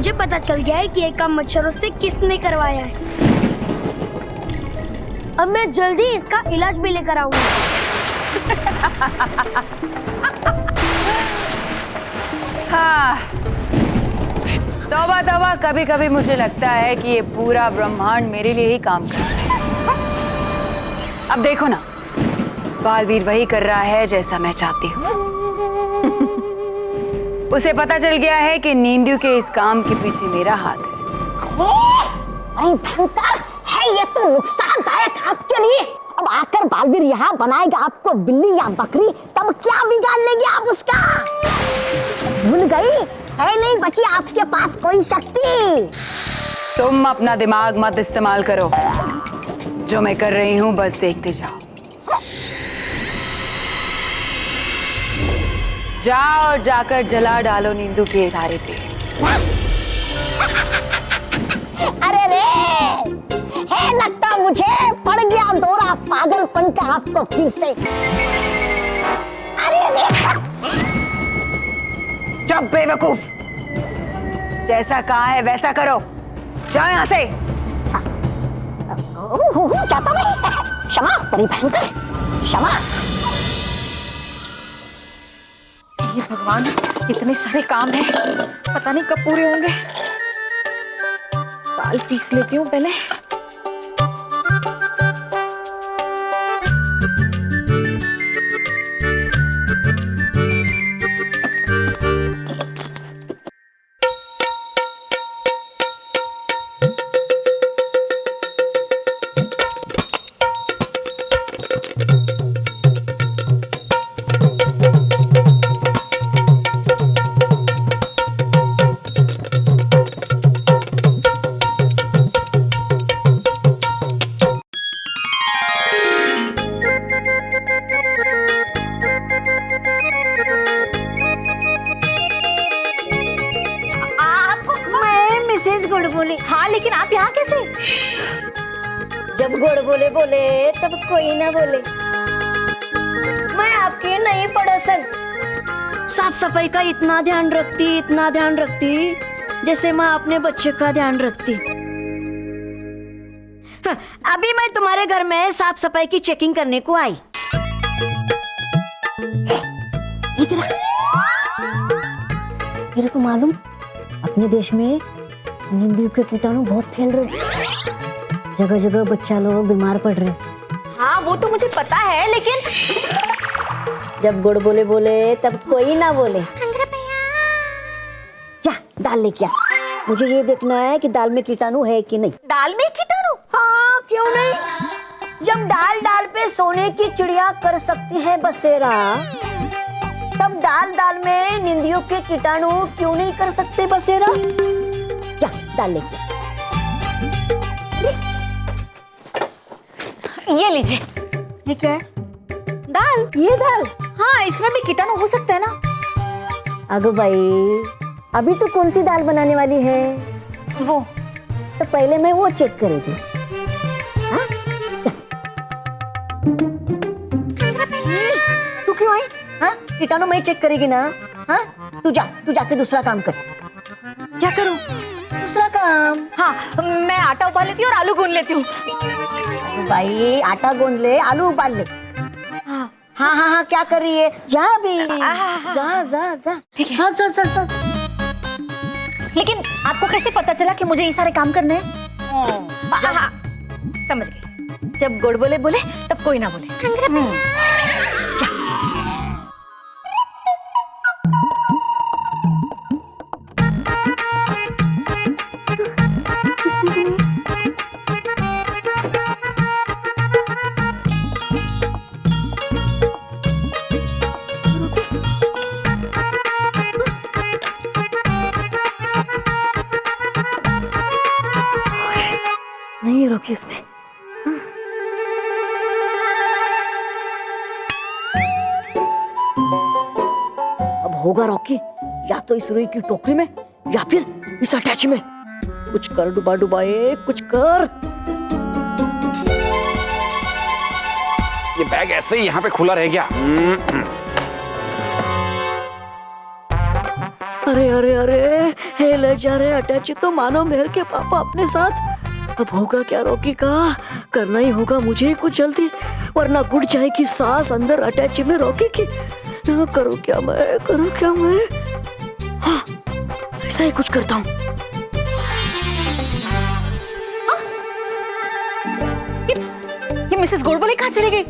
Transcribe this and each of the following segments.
मुझे पता चल गया है कि ये काम मच्छरों से किसने करवाया है। अब मैं जल्दी इसका इलाज भी लेकर आऊंगा। हाँ, तौबा तौबा, कभी कभी मुझे लगता है कि ये पूरा ब्रह्मांड मेरे लिए ही काम कर रहा है। अब देखो ना, बालवीर वही कर रहा है जैसा मैं चाहती हूँ। उसे पता चल गया है कि नींदू के इस काम के पीछे मेरा हाथ है। अरे भयंकर है ये तो, नुकसानदायक आपके लिए। अब आकर बालवीर यहाँ बनाएगा आपको बिल्ली या बकरी, तब क्या बिगाड़ लेंगे आप उसका? भूल गई है, नहीं बची आपके पास कोई शक्ति। तुम अपना दिमाग मत इस्तेमाल करो, जो मैं कर रही हूँ बस देखते जाओ। जाओ और जाकर जला डालो नींदू के सारे पेड़। अरे रे, है लगता मुझे पड़ गया दौरा पागलपन का आपको फिर से। अरे रे, चुप बेवकूफ, जैसा कहा है वैसा करो, जाओ यहाँ से। जाता मैं। क्षमा बड़ी भयंकर, क्षमा। ये भगवान, इतने सारे काम हैं, पता नहीं कब पूरे होंगे। दाल पीस लेती हूँ पहले। हाँ, लेकिन आप यहाँ कैसे? जब गुड़ बोले बोले तब कोई ना बोले। मैं आपकी नई पड़ोसन, साफ सफाई का इतना ध्यान रखती जैसे माँ अपने बच्चे का ध्यान रखती। हाँ, अभी मैं तुम्हारे घर में साफ सफाई की चेकिंग करने को आई। मेरे को मालूम, अपने देश में नींदू के कीटाणु बहुत फैल रहे, जगह जगह बच्चा लोग बीमार पड़ रहे। हाँ, वो तो मुझे पता है, लेकिन जब गुड़ बोले बोले तब कोई ना बोले। जा दाल लेके आ, मुझे ये देखना है कि दाल में कीटाणु है कि नहीं। दाल में कीटाणु? हाँ, क्यों नहीं। जब डाल डाल पे सोने की चिड़िया कर सकती है बसेरा, तब डाल डाल में नींदियों के कीटाणु क्यों नहीं कर सकते बसेरा। जा दाल लेके। ये लीजिए। ये क्या है? दाल। ये दाल? हाँ, इसमें भी कीटाणु हो सकता है ना। अगो भाई, अभी तो कौन सी दाल बनाने वाली है? वो तो पहले मैं वो चेक करेगी। हाँ? तू क्यों आई? हाँ? कीटाणु मैं चेक करेगी ना। हाँ? तू जाके दूसरा काम कर। क्या करूं? दूसरा काम। हाँ, मैं आटा उबाल लेती हूँ और आलू गूंद लेती हूँ। भाई, आटा गूंद ले, आलू उबाल ले। हाँ हाँ हाँ हाँ, क्या कर रही है? जा भी, जा। ठीक है। जा। लेकिन आपको कैसे पता चला कि मुझे ये सारे काम करने हैं? हाँ, समझ गई। जब गुड़ बोले बोले तब कोई ना बोले। नहीं रोकी उसमें। अब होगा रॉकी, या तो इस रुई की टोकरी में या फिर इस अटैची में। कुछ कर डुबा डुबाए, कुछ कर। ये बैग ऐसे ही यहाँ पे खुला रह गया। अरे अरे अरे, हे ले जा रहे अटैची तो मानो मेहर के पापा अपने साथ। अब होगा क्या रॉकी का? करना ही होगा मुझे कुछ जल्दी, वरना गुड़ जाएगी सांस अंदर अटैची में रॉकी की। करूँ क्या मैं, करूँ क्या मैं? हाँ, ऐसा ही कुछ करता हूँ। ये मिसेस गोडबोले कहाँ चली गई?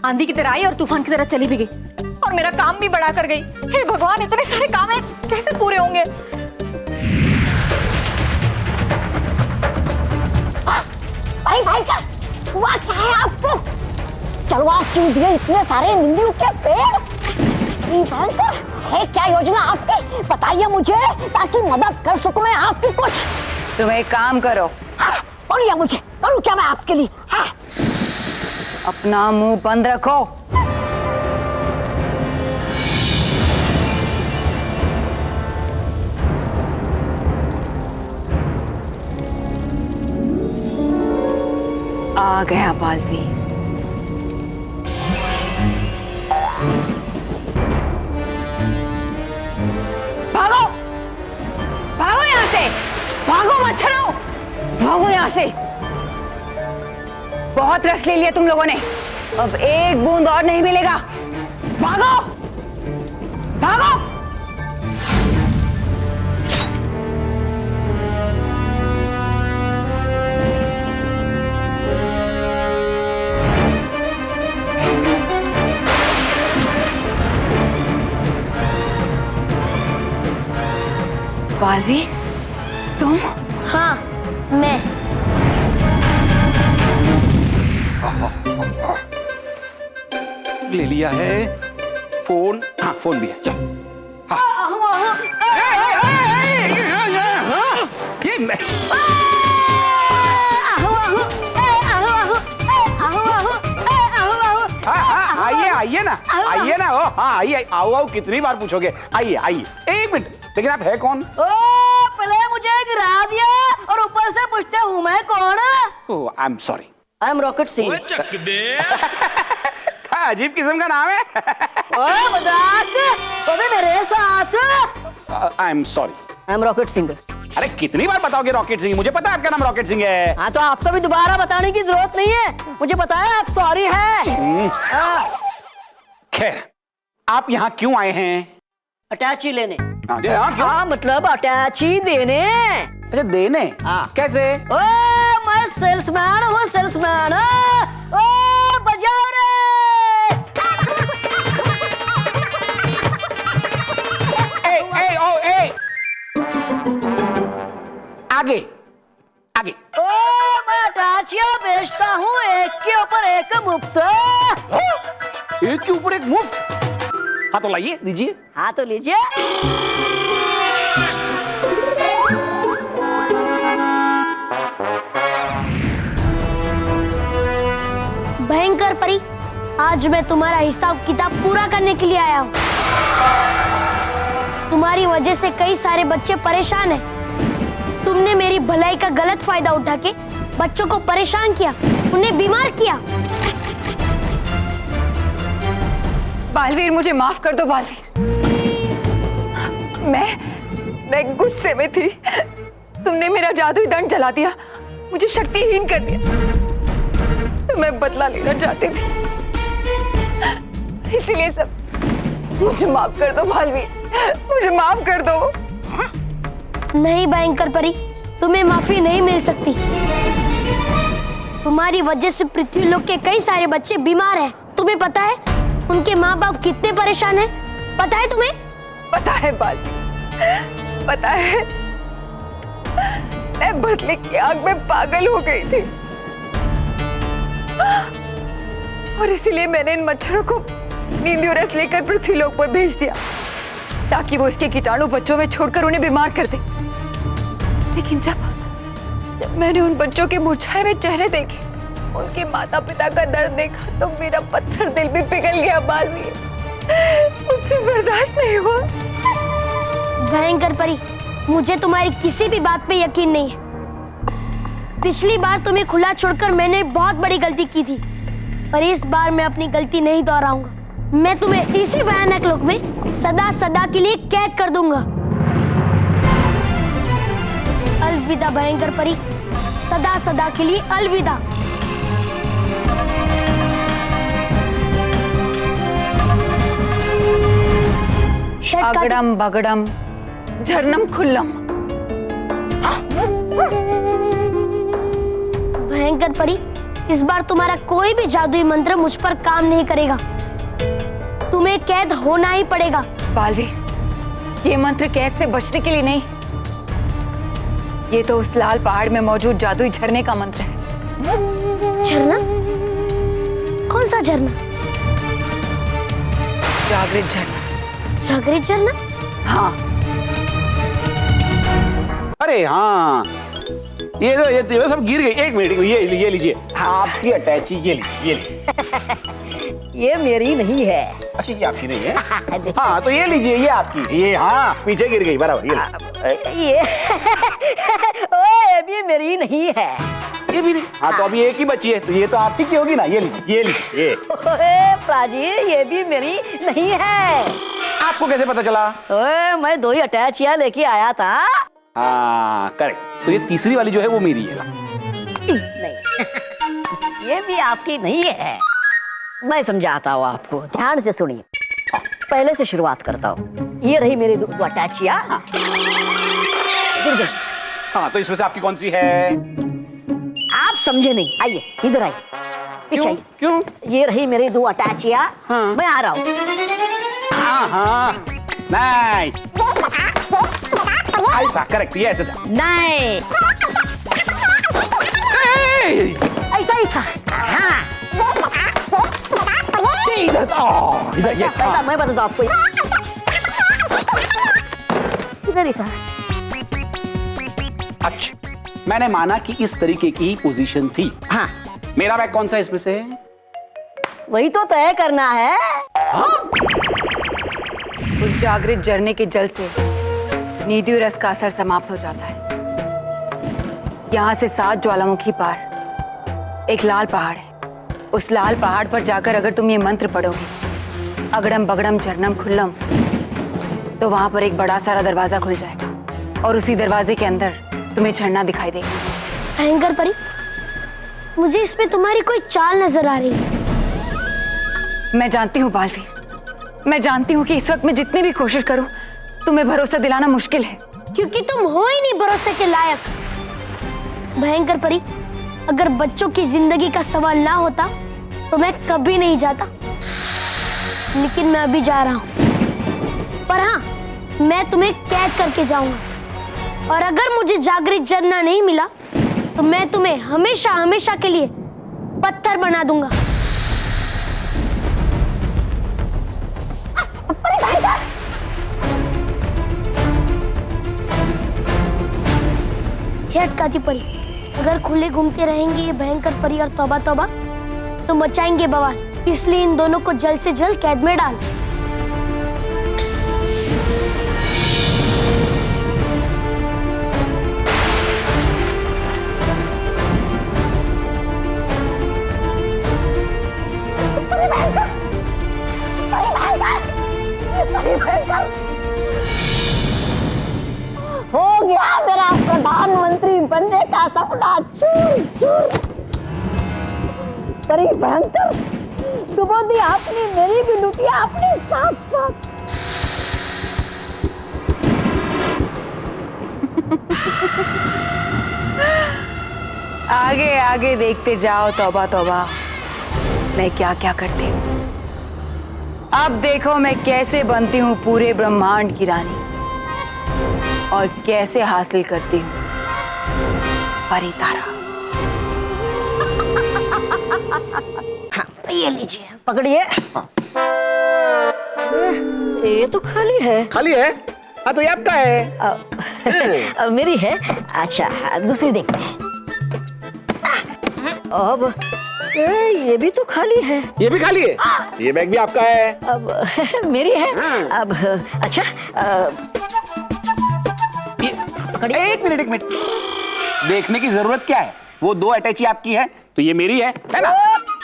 आंधी की तरह आई और तूफान की तरह चली भी गई, और मेरा काम भी बढ़ा कर गई। हे भगवान, इतने सारे काम है, कैसे पूरे होंगे? भाई भाई क्या हुआ, क्या है आपको? चलो आप चूट गए इतने सारे नींबू के पेड़। भयंकर है, क्या योजना आपकी बताइए मुझे, ताकि मदद कर सकूं मैं आपकी कुछ। तुम एक काम करो। हाँ, बोलिए मुझे, करूँ क्या मैं आपके लिए? हाँ। अपना मुंह बंद रखो। आ गया बालवीर। भागो भागो यहाँ से, भागो मच्छरों, भागो यहाँ से। बहुत रस ले लिया तुम लोगों ने, अब एक बूंद और नहीं मिलेगा। भागो भागो। बालवीर, तुम? हाँ, मैं। ले लिया है फोन। हाँ, फोन भी है, चलो। ये मैं आइए आइए ना, आइए ना। ओ हाँ, आइए, आओ आओ, कितनी बार पूछोगे? आइए आइए। एक मिनट, लेकिन आप है कौन? ओ, पहले मुझे गिरा दिया और ऊपर से पूछते हूँ मैं कौन? Oh, I am sorry. I am Rocket Singh. अजीब किस्म का नाम है। ओए मजाक, तो भी मेरे साथ। आई am sorry. I am Rocket Singh. अरे कितनी बार बताओगे रॉकेट सिंह? मुझे पता है आपका नाम रॉकेट सिंह है। हाँ, तो आपको भी दोबारा बताने की जरूरत नहीं है, मुझे पता है आप सॉरी है। खैर, आप यहाँ क्यों आए हैं? अटैची लेने। यहाँ क्यों? हाँ, मतलब अटैची देने। अच्छा, देने? हाँ। कैसे? ओ, मैं सेल्समैन हूँ, सेल्समैन। ओ, बजाओ रे। आगे आगे। ओ, मैं अटैचियां बेचता हूँ, एक के ऊपर एक मुफ्त। एक के ऊपर एक मुफ्त? हाँ तो लाइए, दीजिए। हाँ तो लीजिए। भयंकर परी, आज मैं तुम्हारा हिसाब किताब पूरा करने के लिए आया हूँ। तुम्हारी वजह से कई सारे बच्चे परेशान हैं। तुमने मेरी भलाई का गलत फायदा उठा के बच्चों को परेशान किया, उन्हें बीमार किया। बालवीर, मुझे माफ कर दो बालवीर। मैं गुस्से में थी। तुमने मेरा जादुई दंड जला दिया, मुझे शक्तिहीन कर दिया। तो मैं बदला लेना चाहती थी, इसीलिए सब। मुझे माफ कर दो बालवीर, मुझे माफ कर दो। नहीं भयंकर परी, तुम्हें माफी नहीं मिल सकती। तुम्हारी वजह से पृथ्वी लोक के कई सारे बच्चे बीमार हैं। तुम्हें पता है उनके माँ बाप कितने परेशान हैं? पता है तुम्हें? पता है बालवीर, पता है। मैं बदले की आग में पागल हो गई थी, और इसीलिए मैंने इन मच्छरों को नींदियों रस लेकर पृथ्वी लोक पर भेज दिया, ताकि वो इसके कीटाणु बच्चों में छोड़कर उन्हें बीमार कर दे। लेकिन जब मैंने उन बच्चों के मुरझाए हुए चेहरे देखे, उनके माता पिता का दर्द देखा, तो मेरा पत्थर दिल भी पिघल गया बालवीर। मुझसे बर्दाश्त नहीं हुआ। भयंकर परी, मुझे तुम्हारी किसी भी बात पे यकीन नहीं है। पिछली बार तुम्हें खुला छोड़कर मैंने बहुत बड़ी गलती की थी, पर इस बार मैं अपनी गलती नहीं दोहराऊंगा। मैं तुम्हें इसी भयानक लोक में सदा सदा के लिए कैद कर दूंगा। अलविदा भयंकर परी, सदा सदा के लिए अलविदा। अगड़म बगड़म झरनम खुल्लम। भयंकर परी, इस बार तुम्हारा कोई भी जादुई मंत्र मुझ पर काम नहीं करेगा। तुम्हें कैद होना ही पड़ेगा। बालवीर, ये मंत्र कैद से बचने के लिए नहीं, ये तो उस लाल पहाड़ में मौजूद जादुई झरने का मंत्र है। झरना? कौन सा झरना? जागृत झरना। जागृत झरना? हाँ। अरे हाँ, ये तो सब गिर गई। एक मिनट, ये लीजिए आपकी अटैची, ये लीजिए। ये मेरी नहीं है। अच्छा, ये आपकी नहीं है? हाँ तो ये लीजिए, ये आपकी। ये हाँ पीछे गिर गई, बराबर। ये ओए, ये भी मेरी नहीं है। ये भी नहीं? हाँ तो अभी एक ही बची है, तो ये तो आपकी की होगी ना। ये लीजिए, ये लीजिए, ये। ओए प्राजी, ये भी मेरी नहीं है। आपको कैसे पता चला? ओए, मैं 2 ही अटैचियां लेके आया था। हाँ करेक्ट। तो ये तीसरी वाली जो है वो मेरी है। नहीं, ये भी आपकी नहीं है। मैं समझाता हूँ आपको, ध्यान से सुनिए। पहले से शुरुआत करता हूँ। ये रही मेरी 2 अटैचियां। गिर गई। हाँ तो इसमें से आपकी कौन सी है? आप समझे नहीं। आइए इधर आइए, पीछे आइए। क्यों? ये रही मेरी 2 अटैचियां। हाँ। मैं आ रहा हूँ। हाँ हाँ, नहीं ऐसा करेक्ट, ये ऐसे था। नहीं, ऐसा ही था। हाँ, इधर था, इधर ये था। मैं बताता हूँ आपको। इधर ही था। अच्छा, मैंने माना कि इस तरीके की ही पोजीशन थी। हाँ, मेरा बैग कौन सा इसमें से? वही तो तय करना है। उस जागृत झरने के जल से नीदि रस का असर समाप्त हो जाता है। यहाँ से 7 ज्वालामुखी पार एक लाल पहाड़ है। उस लाल पहाड़ पर जाकर अगर तुम ये मंत्र पढ़ोगे, अगड़म बगड़म झरनम खुल्लम, तो वहां पर एक बड़ा सारा दरवाजा खुल जाएगा और उसी दरवाजे के अंदर तुम्हें झरना दिखाई देगा। भयंकर परी, मुझे इसमें तुम्हारी कोई चाल नजर आ रही है। मैं जानती हूँ बालवीर, मैं जानती हूँ कि इस वक्त मैं जितनी भी कोशिश करूँ तुम्हें भरोसा दिलाना मुश्किल है, क्योंकि तुम हो ही नहीं भरोसे के लायक। भयंकर परी, अगर बच्चों की जिंदगी का सवाल ना होता तो मैं कभी नहीं जाता, लेकिन मैं अभी जा रहा हूँ। पर हाँ, मैं तुम्हें कैद करके जाऊंगा, और अगर मुझे जागृत झरना नहीं मिला तो मैं तुम्हें हमेशा हमेशा के लिए पत्थर बना दूंगा। हे अटकाती परी, अगर खुले घूमते रहेंगे ये भयंकर परी और तौबा तौबा तो मचाएंगे बवाल, इसलिए इन दोनों को जल्द से जल्द कैद में डाल। हो गया मेरा प्रधानमंत्री बनने का सपना चूर चूर। परी भयंकर, डुबो दी आपने मेरी भी लुटिया अपने साथ साथ। आगे आगे देखते जाओ तौबा तौबा, मैं क्या क्या करती हूँ। अब देखो मैं कैसे बनती हूँ पूरे ब्रह्मांड की रानी और कैसे हासिल करती हूँ परितारा। हाँ, ये लीजिए, पकड़िए। ये तो खाली है। खाली है? हाँ तो ये आपका है। मेरी है। अच्छा, दूसरी देखते हैं। अब ये भी तो खाली है। ये भी खाली है? ये बैग भी आपका है? अब मेरी है। अब अच्छा, एक मिनट देखने की जरूरत क्या है? वो 2 अटैची आपकी है तो ये मेरी है ना?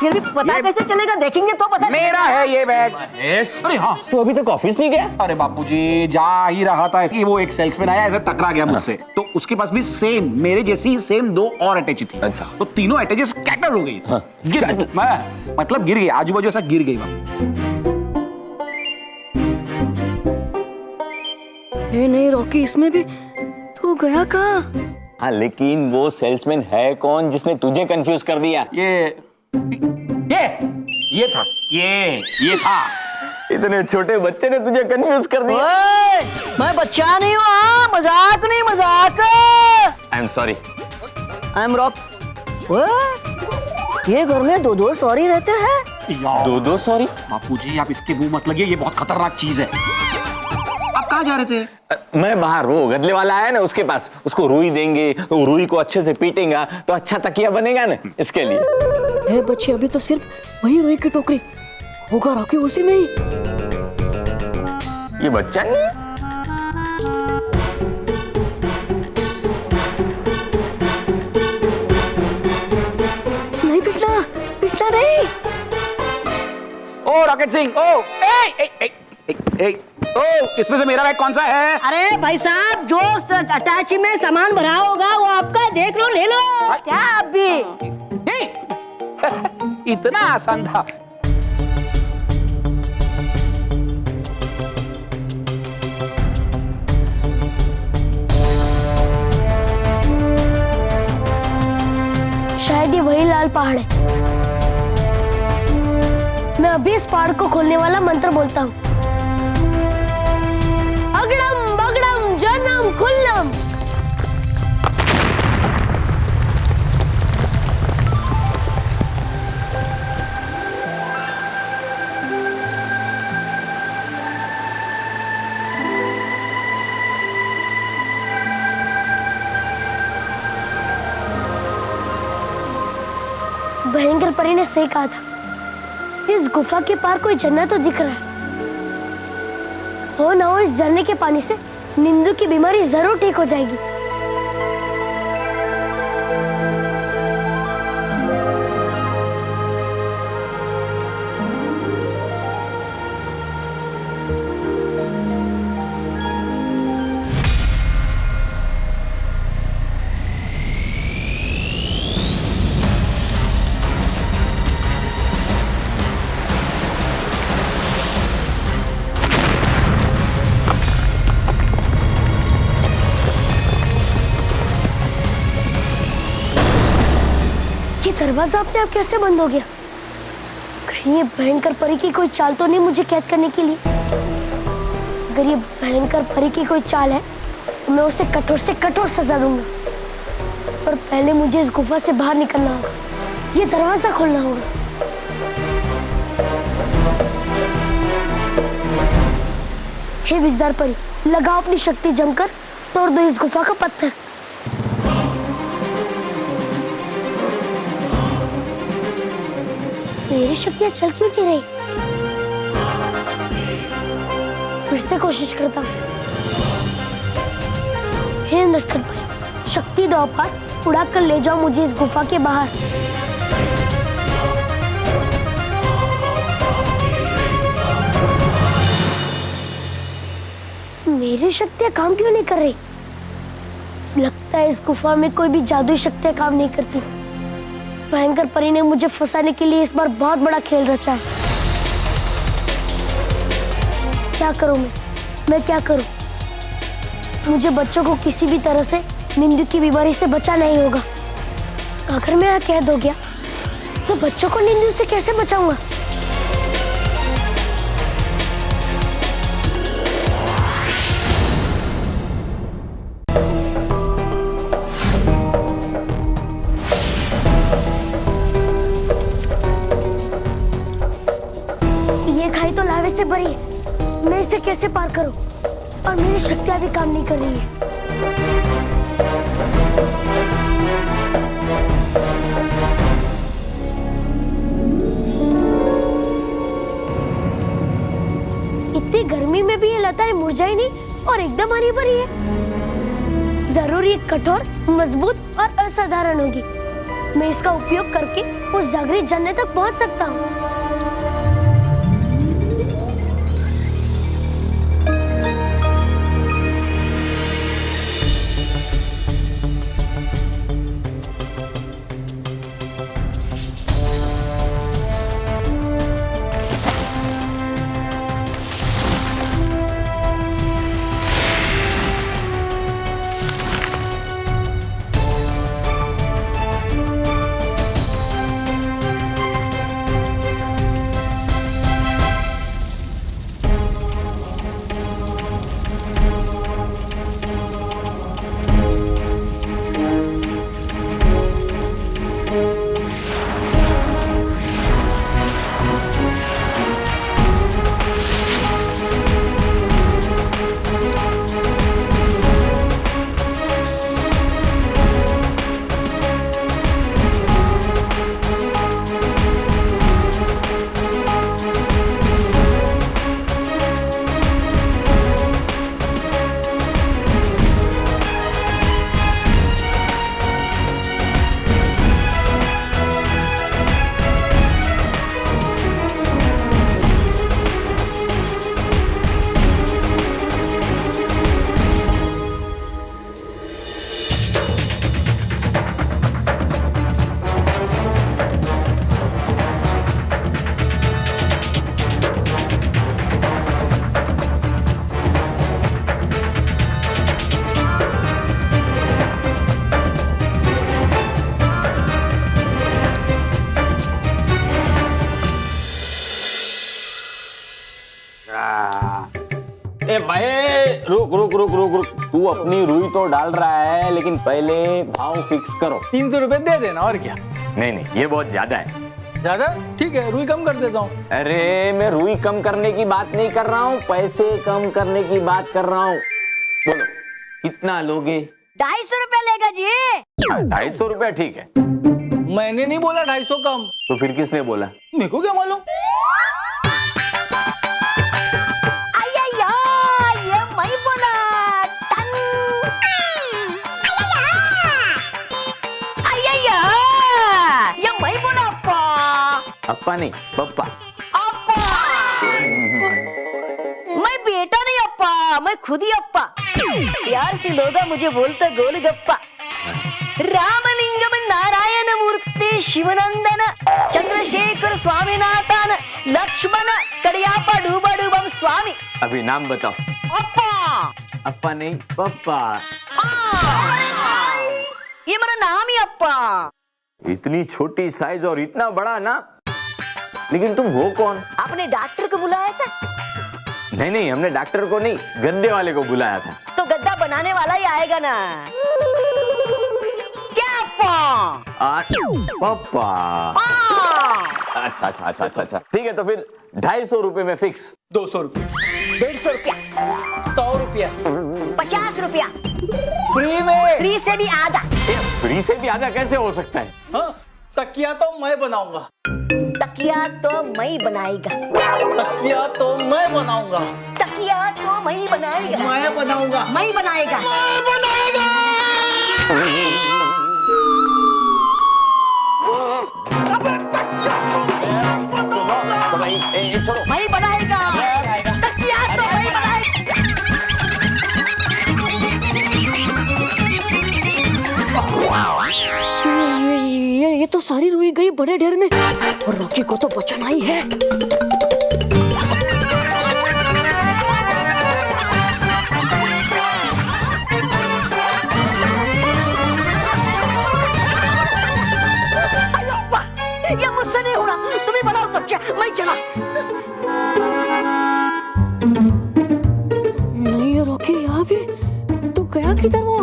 फिर भी पता ये- कैसे चलेगा, देखेंगे तो पता मेरा है ये बैग। अरे हाँ, तो अभी तक ऑफिस नहीं गया? अरे बापूजी जा ही रहा था कि वो एक सेल्समैन आया, ऐसे टकरा गया मुझसे, तो उसके पास भी सेम मेरे जैसी ही सेम 2 और अटैची थी। अच्छा। तो तीनों अटैची स्कैटर हो गई। हाँ, गिर गई। मतलब गिर गई, आजू बाजू ऐसा गिर गई बापू। नहीं रॉकी, इसमें भी तू गया कहाँ? हाँ, लेकिन वो सेल्समैन है कौन जिसने तुझे कंफ्यूज कर दिया? ये था, ये था। इतने छोटे बच्चे ने तुझे कंफ्यूज कर दिया। ओए, मैं बच्चा नहीं हूँ, हाँ, मजाक नहीं, मजाक। आई am sorry. I M rock. ओए, ये घर में 2-2 सॉरी रहते हैं। 2 सॉरी? बापूजी आप इसके मुंह मत लगिए, ये बहुत खतरनाक चीज है। आप कहाँ जा रहे थे? मैं बाहर, वो गदले वाला है ना, उसके पास। उसको रुई देंगे, तो रुई को अच्छे से पीटेगा तो अच्छा तकिया बनेगा ना, इसके लिए। हे बच्चे, अभी तो सिर्फ वही रुई की टोकरी होगा रॉकी, उसी में ही। ये बच्चा नहीं? नहीं पिटना, पिटना नहीं। ओ रॉकेट सिंह, ओ ओ इसमें से मेरा बैग कौन सा है? अरे भाई साहब, जो अटैची में सामान भरा होगा वो आपका, देख लो, ले लो। क्या आप भी? इतना आसान था? शायद ये वही लाल पहाड़ है। मैं अभी इस पहाड़ को खोलने वाला मंत्र बोलता हूँ। अगड़म बगड़म जनम खुल्लम। भयंकर परी ने सही कहा था, इस गुफा के पार कोई झरना तो दिख रहा है। हो ना हो इस झरने के पानी से निंदू की बीमारी जरूर ठीक हो जाएगी। ये दरवाजा अपने आप कैसे बंद हो गया? कहीं ये भयंकर परी की कोई चाल तो नहीं मुझे कैद करने के लिए? अगर ये भयंकर परी की कोई चाल है तो मैं उसे कठोर से कठोर सजा दूंगा। पर पहले मुझे इस गुफा से बाहर निकलना होगा, ये दरवाजा खोलना होगा। हे विजदार परी, लगाओ अपनी शक्ति जमकर, तोड़ दो इस गुफा का पत्थर। मेरी शक्तियां चल क्यों नहीं रही? फिर से कोशिश करता हूँ। हे नटखट परी, शक्ति दो अपार, उड़ा कर ले जाओ मुझे इस गुफा के बाहर। मेरी शक्तियां काम क्यों नहीं कर रही? लगता है इस गुफा में कोई भी जादुई शक्तियां काम नहीं करती। भयंकर परी ने मुझे फंसाने के लिए इस बार बहुत बड़ा खेल रचा है। क्या करूं मैं क्या करूं? मुझे बच्चों को किसी भी तरह से निंदू की बीमारी से बचाना ही होगा। अगर मैं यहाँ कैद हो गया तो बच्चों को निंदू से कैसे बचाऊंगा? ये खाई तो लावे से भरी है, मैं इसे कैसे पार करूं? और मेरी शक्तियां भी काम नहीं कर रही है। इतनी गर्मी में भी ये लताएं मुरझाई नहीं और एकदम हरी भरी है। जरूर ये कठोर, मजबूत और असाधारण होगी। मैं इसका उपयोग करके उस जागृत जन्नत तक पहुंच सकता हूँ। ए भाई, रुक रुक रुक रुक रुक, तू अपनी रुई तो डाल रहा है, लेकिन पहले भाव फिक्स करो। 300 रुपए दे देना, और क्या। नहीं नहीं, ये बहुत ज्यादा है। ज्यादा? ठीक है, रुई कम कर देता हूँ। अरे मैं रुई कम करने की बात नहीं कर रहा हूँ, पैसे कम करने की बात कर रहा हूँ। बोलो कितना लोगे? 250 रुपए लेगा जी। 250 रुपया ठीक है। मैंने नहीं बोला 250 कम। तो फिर किसने बोला? मेरे को क्या मालूम। ये मैं बोला। टन। ये मैं बोला अप्पा। अप्पा नहीं, पप्पा। अप्पा। मैं बेटा नहीं अप्पा, मैं खुद ही अप्पा। प्यार से लोग मुझे बोलते गोलगप्पा। रामलिंगम नारायण मूर्ति शिवनंदन चंद्रशेखर स्वामीनाथन लक्ष्मण कड़ियापा डूबा डूबम स्वामी। अभी नाम बताओ। अप्पा। अप्पा नहीं, पप्पा। ये मेरा नाम ही अप्पा। इतनी छोटी साइज और इतना बड़ा ना, लेकिन तुम हो कौन? आपने डॉक्टर को बुलाया था? नहीं नहीं, हमने डॉक्टर को नहीं, गद्दे वाले को बुलाया था। तो गद्दा बनाने वाला ही आएगा ना। क्या अप्पा? पप्पा। अच्छा अच्छा अच्छा अच्छा अच्छा, ठीक है, तो फिर 250 रुपए में फिक्स। 200 रुपया। 150 रुपया। 100 रुपया। 50 रुपया। फ्री में। फ्री से भी आधा। फ्री से भी आधा कैसे हो सकता है? हाँ, तकिया तो मैं बनाऊंगा। तकिया तो मैं बनाएगा। तकिया तो मैं बनाऊंगा। तकिया तो मैं बनाएगा। मैं बनाऊंगा। मैं बनाएगा। मैं बनाएगा। तो भाई, छोड़ो। मैं बनाएगा। तकिया तो मैं बनाएगा। ये तो सारी रुई गई बड़े ढेर में, और रॉकी को तो बचाना ही है। ये मुझसे नहीं होना, तुम्हें बनाओ तो क्या, मैं चला। नहीं ये रॉकी यहाँ भी, तू गया किधर वो?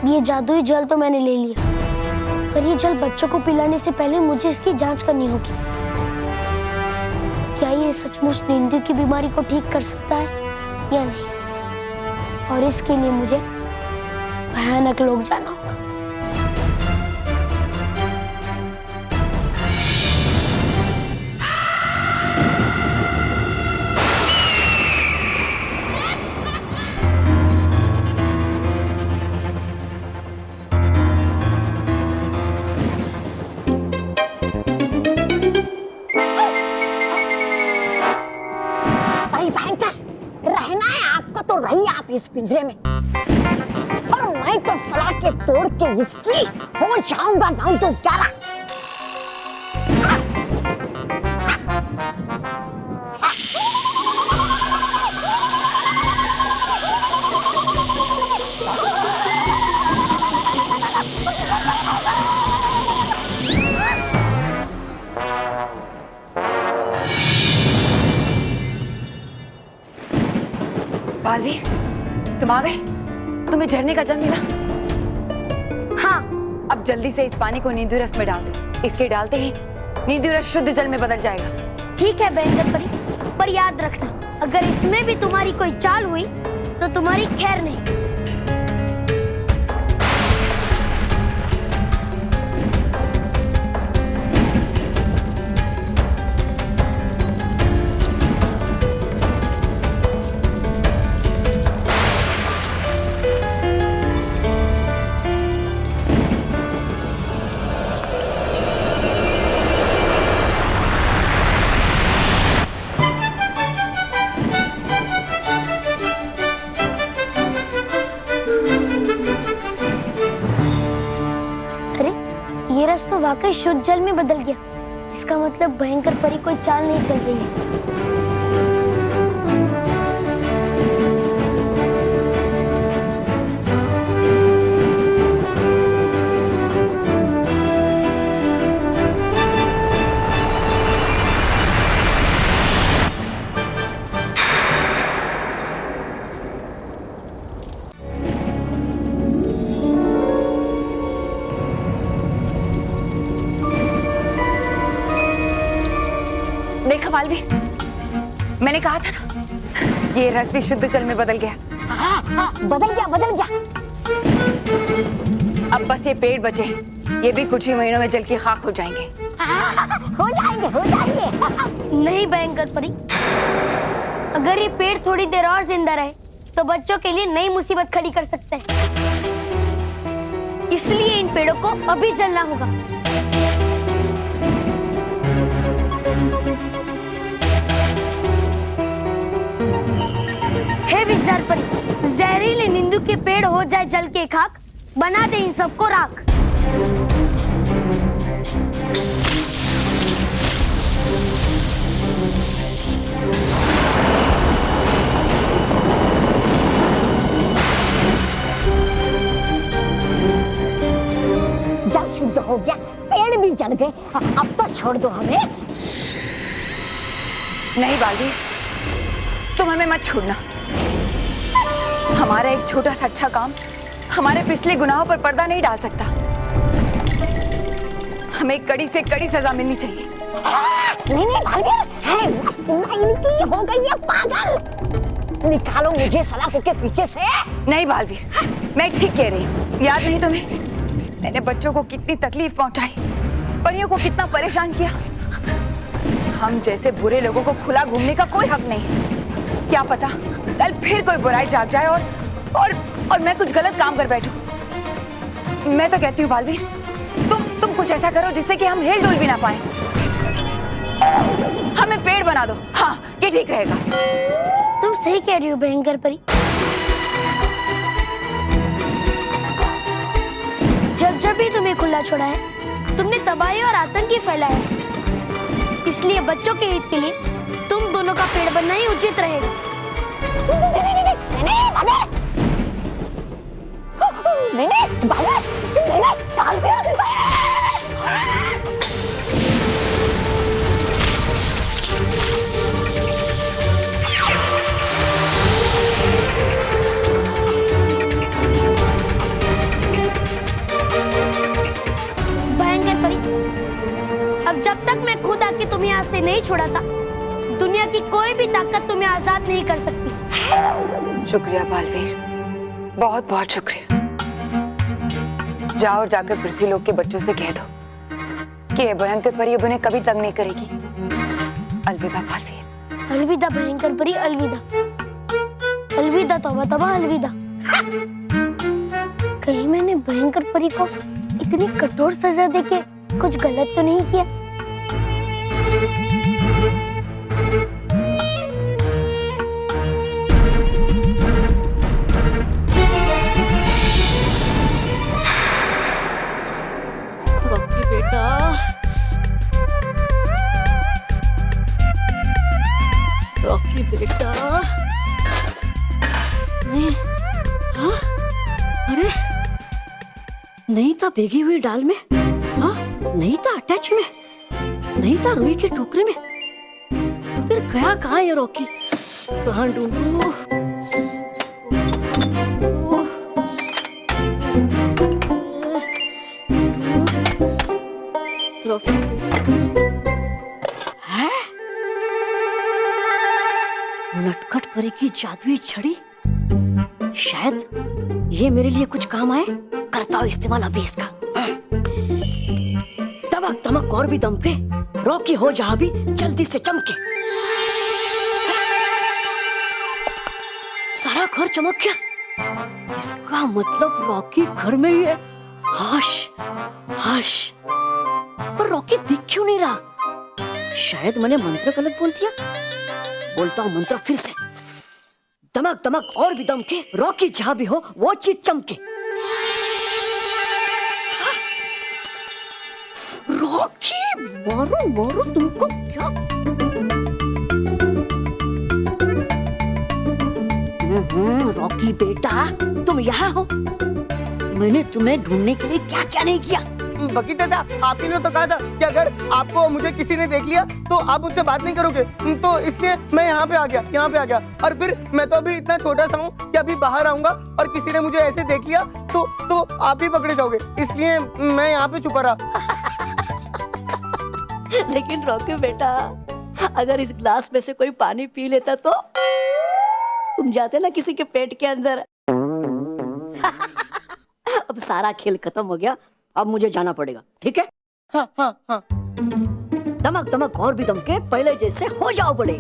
ये जादुई जल तो मैंने ले लिया, पर ये जल बच्चों को पिलाने से पहले मुझे इसकी जांच करनी होगी। क्या ये सचमुच नींद की बीमारी को ठीक कर सकता है या नहीं? और इसके लिए मुझे भयानक लोग जाना होगा। अरे भयंकर, रहना है आपको तो रहिए आप इस पिंजरे में, पर मैं तो सलाखे तोड़ के इसकी हो जाऊंगा नाम तो 11। बालवीर, तुम आ गए? तुम्हें झरने का जल मिला? हाँ, अब जल्दी से इस पानी को नींदू रस में डाल दो। इसके डालते ही नींदू रस शुद्ध जल में बदल जाएगा। ठीक है भयंकर परी, पर याद रखना, अगर इसमें भी तुम्हारी कोई चाल हुई तो तुम्हारी खैर नहीं। ये रस तो वाकई शुद्ध जल में बदल गया। इसका मतलब भयंकर परी कोई चाल नहीं चल रही है। देखा बालवीर, मैंने कहा था ना, ये रस भी शुद्ध जल में बदल गया। हाँ, बदल गया बदल गया। अब बस ये पेड़ बचे, ये भी कुछ ही महीनों में जल की खाक हो जाएंगे। हो जाएंगे हो जाएंगे। नहीं भयंकर परी, अगर ये पेड़ थोड़ी देर और जिंदा रहे तो बच्चों के लिए नई मुसीबत खड़ी कर सकते हैं। इसलिए इन पेड़ों को अभी जलना होगा। हे विजार परी, जहरीले नींदू के पेड़ हो जाए जल के खाक, बना दे इन सबको राख। जल शुद्ध हो गया, पेड़ भी जल गए, अब तो छोड़ दो हमें। नहीं बालवीर, तुम हमें मत छोड़ना। हमारा एक छोटा सा अच्छा काम हमारे पिछले गुनाहों पर पर्दा नहीं डाल सकता। हमें कड़ी से कड़ी सजा मिलनी चाहिए। नहीं नहीं भालवीर, है सुनना इनकी हो गई है पागल। निकालो मुझे सलाखों के पीछे से। नहीं बालवीर, मैं ठीक कह रही हूँ। याद नहीं तुम्हें, मैंने बच्चों को कितनी तकलीफ पहुंचाई, परियों को कितना परेशान किया। हम जैसे बुरे लोगों को खुला घूमने का कोई हक नहीं। क्या पता कल फिर कोई बुराई जाग जाए और मैं कुछ गलत काम कर बैठूं। मैं तो कहती हूँ बालवीर, तुम कुछ ऐसा करो जिससे कि हम हिल डुल भी ना पाए। हमें पेड़ बना दो। हाँ, ये ठीक रहेगा। तुम सही कह रही हो भयंकर परी। जब भी तुम्हें खुला छोड़ा है, तुमने तबाही और आतंक फैलाया है। इसलिए बच्चों के हित के लिए तुम दोनों का पेड़ बनना ही उचित रहेगा। नहीं छुड़ाता, दुनिया की कोई भी ताकत तुम्हें आजाद नहीं कर सकती। शुक्रिया बालवीर, बहुत बहुत शुक्रिया। जाओ और जाकर पृथ्वीलोक के बच्चों से कह दो कि ये भयंकर परी अब उन्हें कभी तंग नहीं करेगी। अलविदा बालवीर। अलविदा भयंकर परी, अलविदा। अलविदा तौबा तौबा, अलविदा। कहीं मैंने भयंकर परी को इतनी कठोर सजा देके कुछ गलत तो नहीं किया? रॉकी बेटा, रॉकी बेटा, नहीं, हाँ, अरे नहीं था भीगी हुई दाल में, हाँ, नहीं था अटैच में, नहीं था रुई के टोकरे में, तो फिर गया कहाँ ये रॉकी? कहाँ ढूंढूं? रॉकी है? नटखट परी की जादुई छड़ी, शायद ये मेरे लिए कुछ काम आए। करता हूँ इस्तेमाल अभी इसका। दमक दमक और भी दम पे, रॉकी हो जहां भी जल्दी से चमके। सारा घर चमक गया, इसका मतलब रॉकी घर में ही है। हाश हाश, पर रॉकी दिख क्यों नहीं रहा? शायद मैंने मंत्र गलत बोल दिया। बोलता हूँ मंत्र फिर से। दमक दमक और भी दम के, रॉकी जहां भी हो वो चीज चमके। रॉकी, मारो मारो तुमको क्या? रॉकी बेटा, तुम यहाँ हो? मैंने तुम्हें ढूंढने के लिए क्या क्या नहीं किया। बकी चाचा, आप ही ने तो कहा था कि अगर आपको मुझे किसी ने देख लिया तो आप मुझसे बात नहीं करोगे, तो इसलिए मैं यहाँ पे आ गया। और फिर मैं तो अभी इतना छोटा सा हूँ कि अभी बाहर आऊंगा और किसी ने मुझे ऐसे देख लिया तो आप ही पकड़े जाओगे, इसलिए मैं यहाँ पे छुपा रहा। लेकिन रॉकी बेटा, अगर इस ग्लास में से कोई पानी पी लेता तो तुम जाते ना किसी के पेट के अंदर। अब सारा खेल खत्म हो गया, अब मुझे जाना पड़ेगा, ठीक है? हाँ हाँ हाँ। दमक दमक और भी दम के, पहले जैसे हो जाओ बड़े।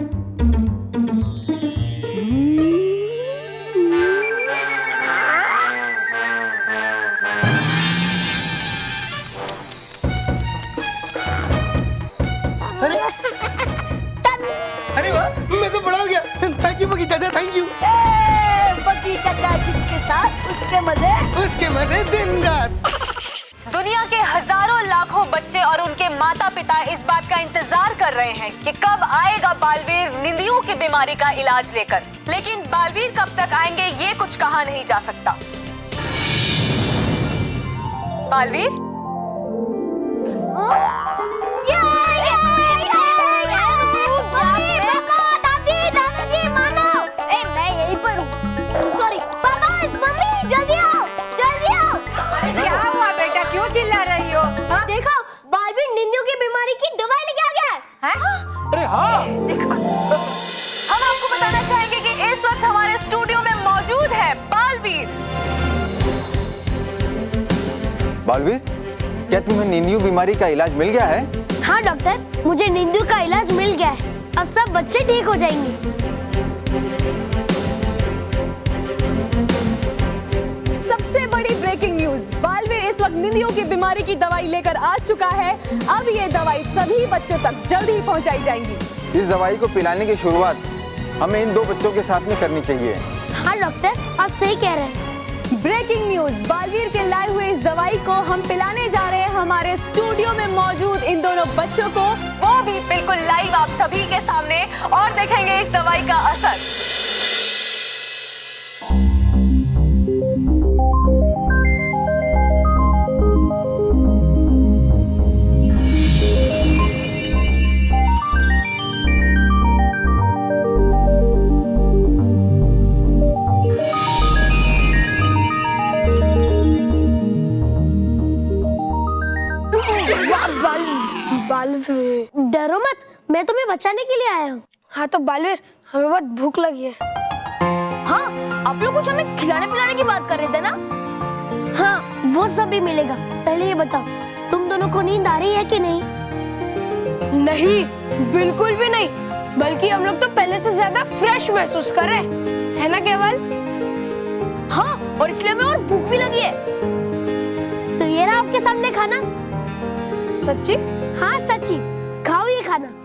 अरे वाह, मैं तो बड़ा हो गया। थैंक यू बकी चाचा, थैंक यू। बकी चाचा जिसके साथ उसके मजे दिन रात। दुनिया के हजारों लाखों बच्चे और उनके माता पिता इस बात का इंतजार कर रहे हैं कि कब आएगा बालवीर निंदियों की बीमारी का इलाज लेकर। लेकिन बालवीर कब तक आएंगे ये कुछ कहा नहीं जा सकता। बालवीर, सॉरी पापा, मम्मी जल्दी आओ, जल्दी आओ। क्या हुआ बेटा, क्यों चिल्ला रही हो? देखो, बालवीर निंदियों की बीमारी की दवाई लेके आ गया है। अरे हाँ, हम आपको बताना चाहेंगे कि इस वक्त हमारे स्टूडियो में मौजूद है बालवीर। बालवीर, क्या तुम्हें नींदियों बीमारी का इलाज मिल गया है? हाँ डॉक्टर, मुझे निंदियों का इलाज मिल गया है। अब सब बच्चे ठीक हो जाएंगे। सबसे बड़ी ब्रेकिंग न्यूज, बालवीर इस वक्त निंदियों की बीमारी की दवाई लेकर आ चुका है। अब ये दवाई सभी बच्चों तक जल्द ही पहुंचाई जाएगी। इस दवाई को पिलाने की शुरुआत हमें इन 2 बच्चों के साथ में करनी चाहिए। हाँ डॉक्टर, आप सही कह रहे हैं। ब्रेकिंग न्यूज, बालवीर के लाए हुए इस दवाई को हम पिलाने जा रहे हैं हमारे स्टूडियो में मौजूद इन दोनों बच्चों को, वो भी बिल्कुल लाइव आप सभी के सामने, और देखेंगे इस दवाई का असर। डरो मत, मैं तुम्हें बचाने के लिए आया हूँ। हाँ तो बालवीर, हमें बहुत भूख लगी है। हाँ, आप लोग कुछ हमें खिलाने पिलाने की बात कर रहे थे ना? हाँ, वो सब भी मिलेगा। पहले ये बताओ, तुम दोनों को नींद आ रही है कि नहीं? नहीं, बिल्कुल भी नहीं। बल्कि हम लोग तो पहले से ज्यादा फ्रेश महसूस कर रहे हैं, है ना केवल? हाँ, और इसलिए हमें और भूख भी लगी है। तो ये रहा आपके सामने खाना। सच्ची? हाँ सच्ची, खाओ ये खाना।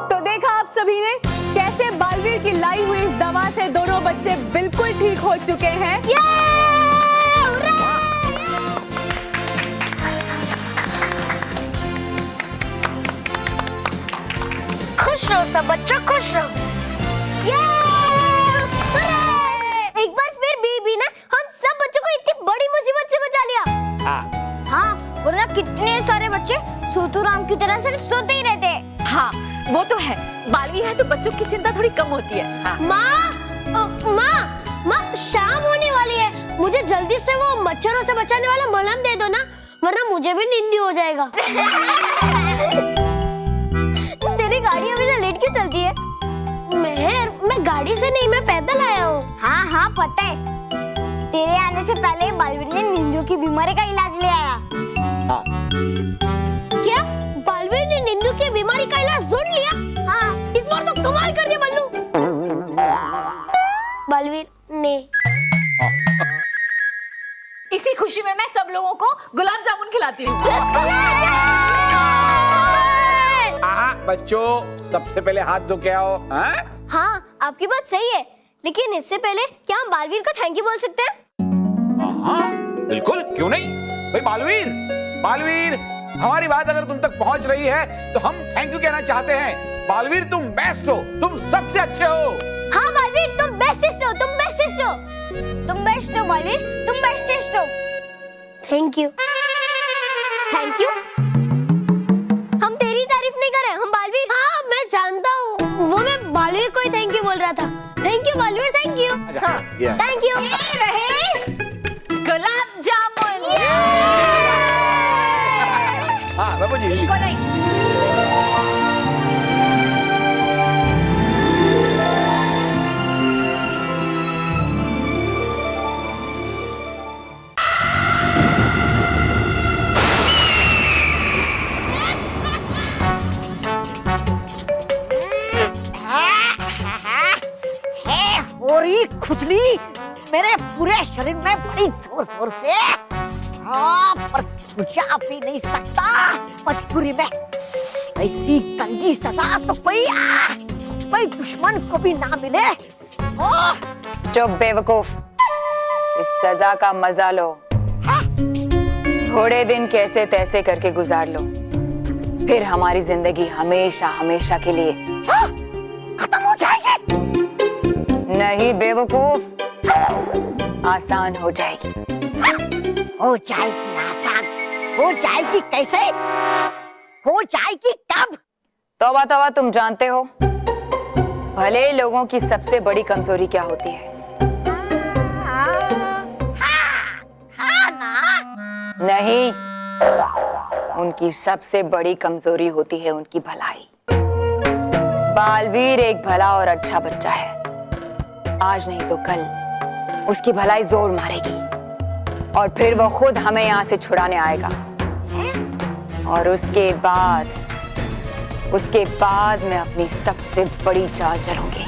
तो देखा आप सभी ने कैसे बालवीर की लाई हुई इस दवा से दोनों बच्चे बिल्कुल ठीक हो चुके हैं। खुश रहो सब बच्चों, खुश रहो। एक बार फिर बीबी ने हम सब बच्चों को इतनी बड़ी मुसीबत से बचा लिया। हाँ, वरना कितने सारे बच्चे सोतूराम की तरह सिर्फ सोते ही रहते। हाँ, वो तो है। बालवीर है तो बच्चों की चिंता थोड़ी कम होती है। हाँ। माँ, शाम होने वाली है। मुझे जल्दी से वो मच्छरों से बचाने वाला मलहम दे दो ना, वरना मुझे भी नींद हो जाएगा। तेरी गाड़ी अभी से लेट क्यों चलती है? मैं गाड़ी से नहीं, मैं पैदल आया हूँ। हाँ, पता है। तेरे आने से पहले बालवीर ने निंदू की बीमारी का इलाज ले आया। हाँ। क्या? बालवीर ने निंदू की बीमारी का इलाज ढूंढ लिया? हाँ, इस बार तो कमाल कर दिया बल्लू। बालवीर ने। इसी खुशी में मैं सब लोगों को गुलाब जामुन खिलाती हूँ। बच्चों, सबसे पहले हाथ धो के आओ। हाँ, आपकी बात सही है, लेकिन इससे पहले क्या हम बालवीर को थैंक यू बोल सकते हैं? हाँ, बिल्कुल, क्यों नहीं? भाई बालवीर, हमारी बात अगर तुम तक पहुंच रही है तो हम थैंक यू कहना चाहते हैं। बालवीर, तुम बेस्ट हो, तुम सबसे अच्छे हो। हाँ बालवीर, तुम बेस्टेस्ट हो, तुम बेस्टेस्ट हो, तुम बेस्ट हो बालवीर, तुम बेस्टेस्ट हो। Thank you. हम तेरी तारीफ नहीं कर रहे, हम बालवीर। हाँ, मैं जानता हूँ, वो मैं बालवीर को ही थैंक यू बोल रहा था। Thank you Baalveer, thank you. Thank you. रहे गुलाब जामुन। हाँ, बाबू जी। इसको नहीं। और खुजली मेरे पूरे शरीर में बड़ी जोर जोर से। हाँ, पर जा भी नहीं सकता मजबूरी में। ऐसी गंदी सजा तो कोई दुश्मन को भी ना मिले। चुप बेवकूफ, इस सजा का मजा लो। थोड़े दिन कैसे तैसे करके गुजार लो, फिर हमारी जिंदगी हमेशा हमेशा के लिए खत्म हो जाएगी। नहीं बेवकूफ, आसान हो जाएगी। हो जाएगी आसान, हो जाएगी कैसे? हो जाएगी कब? तौबा तौबा, तुम जानते हो भले लोगों की सबसे बड़ी कमजोरी क्या होती है? नहीं, उनकी सबसे बड़ी कमजोरी होती है उनकी भलाई। बालवीर एक भला और अच्छा बच्चा है। आज नहीं तो कल उसकी भलाई जोर मारेगी और फिर वो खुद हमें यहाँ से छुड़ाने आएगा। और उसके बाद मैं अपनी सबसे बड़ी चाल चलूंगी।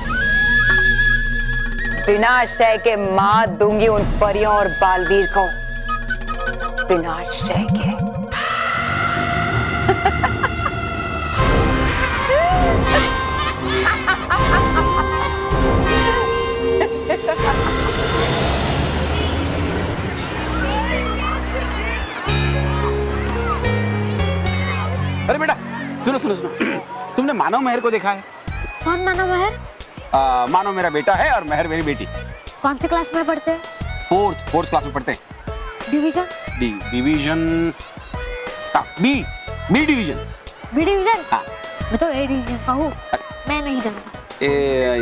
बिना शय के मात दूंगी उन परियों और बालवीर को, बिना शय के। अरे बेटा, सुनो। तुमने मानव मेहर को देखा है? कौन मानव मेहर? मानव मेरा बेटा है और मेहर मेरी बेटी। कौन से क्लास में पढ़ते हैं? फोर्थ क्लास में पढ़ते हैं। Division? Division, B division. B division? हाँ। मैं तो ए डिवीजन का हूँ, मैं नहीं जानता।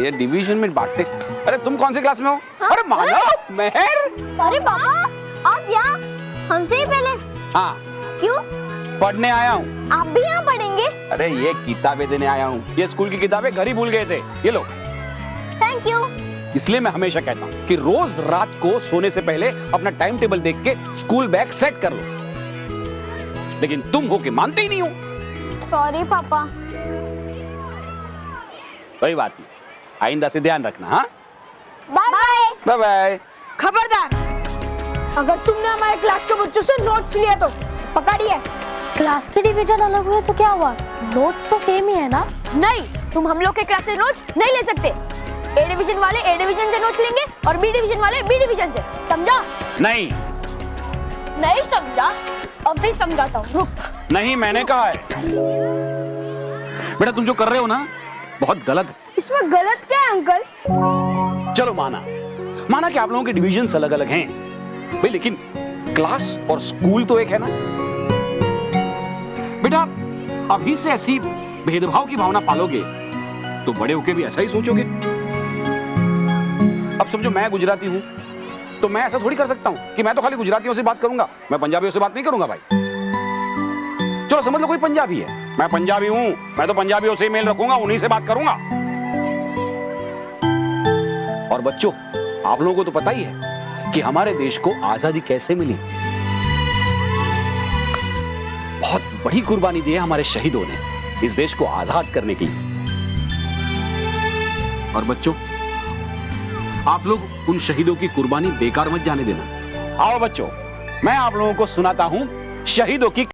ये डिवीजन में बांटते। अरे तुम कौन से क्लास में हो? हाँ? अरे मानव मेहर। अरे पापा, आप यहाँ हमसे ही पहले? हाँ। क्यों? पढ़ने आया हूँ। आप भी यहाँ पढ़ेंगे? अरे ये किताबें देने आया हूँ। ये स्कूल की किताबें घर ही भूल गए थे। ये लो। Thank you. इसलिए मैं हमेशा कहता हूँ कि रोज रात को सोने से पहले अपना टाइम टेबल देख के स्कूल बैग सेट कर लो, लेकिन तुम हो के मानते ही नहीं हो। सॉरी पापा। कोई बात नहीं, आइंदा से ध्यान रखना। हाँ, बाय बाय। Bye bye. खबरदार, अगर तुमने हमारे क्लास के बच्चों से नोट्स लिए तो पकड़िए। क्लास के डिवीजन अलग हुए तो क्या हुआ? नोट्स तो सेम ही है ना? नहीं, तुम हम लोग के क्लास से नोट्स नहीं ले सकते। ए डिवीजन वाले ए डिवीजन से नोट्स लेंगे और बी डिवीजन वाले बी डिवीजन से, समझा? नहीं नहीं समझा? अभी समझाता हूँ, रुक। नहीं, मैंने कहा है। बेटा तुम जो कर रहे हो ना बहुत गलत है। इसमें गलत क्या है अंकल? चलो माना कि आप लोगों के डिविजन्स अलग अलग हैं भाई, लेकिन क्लास और स्कूल तो एक है ना। बेटा अभी से ऐसी भेदभाव की भावना पालोगे तो बड़े होके भी ऐसा ही सोचोगे। अब समझो मैं गुजराती हूं तो मैं ऐसा थोड़ी कर सकता हूं कि मैं तो खाली गुजरातियों से बात करूंगा, मैं पंजाबियों से बात नहीं करूंगा भाई। चलो समझ लो कोई पंजाबी है, मैं पंजाबी हूं, मैं तो पंजाबियों से मेल रखूंगा, उन्हीं से बात करूंगा। और बच्चों आप लोगों को तो पता ही है कि हमारे देश को आजादी कैसे मिली। बहुत बड़ी कुर्बानी दी है हमारे शहीदों ने इस देश को आजाद करने के लिए। और बच्चों आप लोग उन शहीदों की कुर्बानी बेकार मत जाने देना। आओ बच्चों, मैं आप लोगों को सुनाता हूं शहीदों की।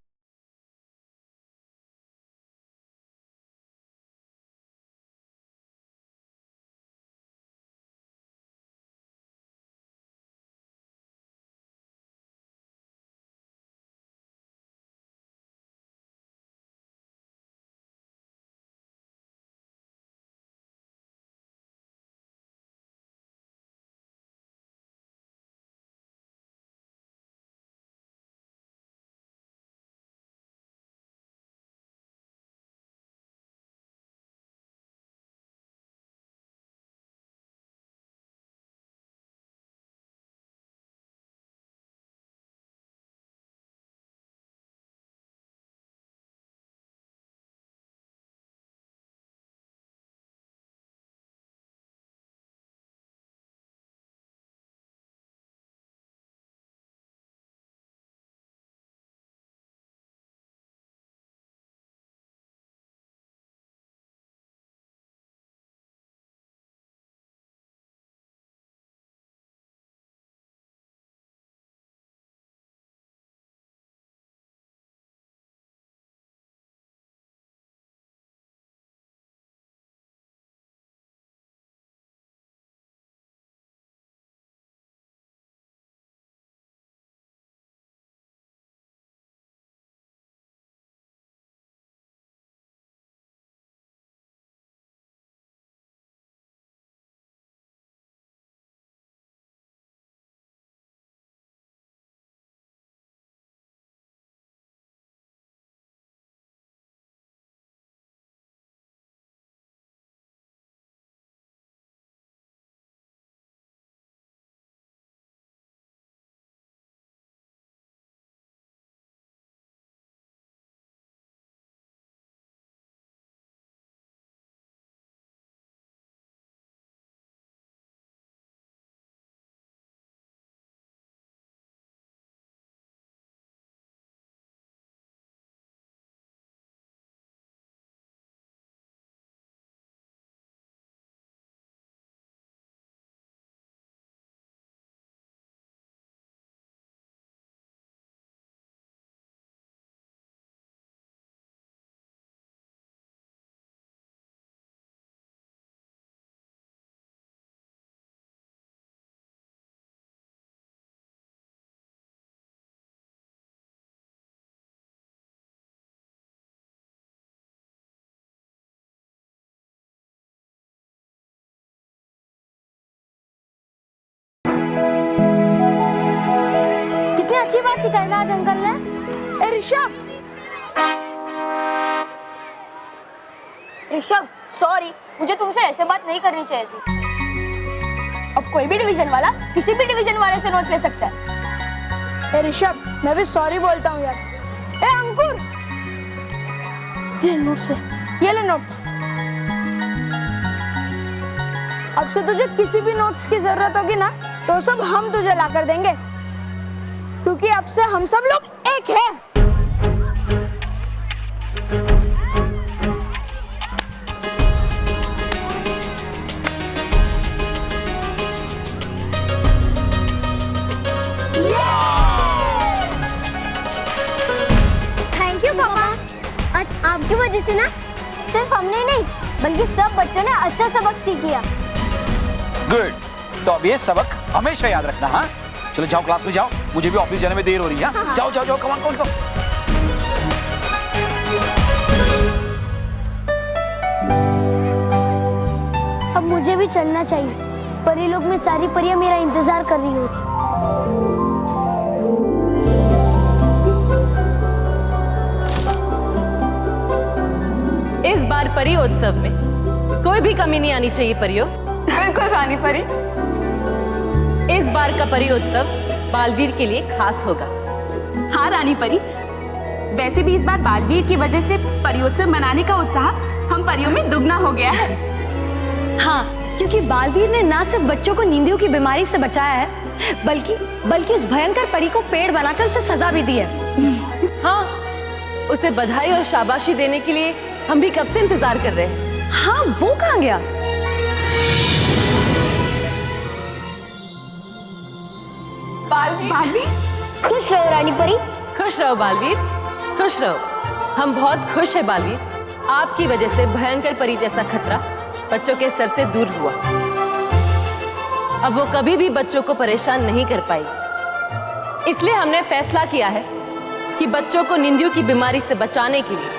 अच्छी बात सिखाई ना आज अंकल ने। ए ऋषभ, ऋषभ सॉरी, मुझे तुमसे ऐसे बात नहीं करनी चाहिए थी। अब कोई भी डिवीजन वाला किसी भी डिवीजन वाले से नोट्स ले सकता है। ए ऋषभ, मैं भी सॉरी बोलता हूँ यार। ए अंकुर, ये नोट्स है, ये ले नोट्स। अब से तुझे किसी भी नोट्स की जरूरत होगी ना तो सब हम तुझे ला कर देंगे, क्योंकि अब से हम सब लोग एक हैं। थैंक यू पापा। आज आपकी वजह से ना सिर्फ हमने नहीं बल्कि सब बच्चों ने अच्छा सबक सीख लिया। गुड। तो अब ये सबक हमेशा याद रखना। हाँ, चलो जाओ क्लास में जाओ, मुझे भी ऑफिस जाने में देर हो रही है। हाँ? जाओ जाओ जाओ, कम ऑन। अब मुझे भी चलना चाहिए। परी लोग में सारी परियां मेरा इंतजार कर रही होगी। इस बार परी उत्सव में कोई भी कमी नहीं आनी चाहिए परियों। बिल्कुल रानी परी। इस बार का परी उत्सव बालवीर के लिए खास होगा। हाँ रानी परी, वैसे भी इस बार बालवीर की वजह से परियोत्सव मनाने का उत्साह हम परियों में दुगना हो गया है। हाँ, क्योंकि बालवीर ने ना सिर्फ बच्चों को नींदियों की बीमारी से बचाया है, बल्कि उस भयंकर परी को पेड़ बनाकर उसे सजा भी दी है। हाँ, उसे बधाई और शाबाशी देने के लिए हम भी कब से इंतजार कर रहे हैं। हाँ, वो कहाँ गया? बालवीर, खुश रहो रानी परी। खुश रहो बालवीर, खुश रहो। हम बहुत खुश हैं बालवीर, आपकी वजह से भयंकर परी जैसा खतरा बच्चों के सर से दूर हुआ। अब वो कभी भी बच्चों को परेशान नहीं कर पाई। इसलिए हमने फैसला किया है कि बच्चों को नींदियों की बीमारी से बचाने के लिए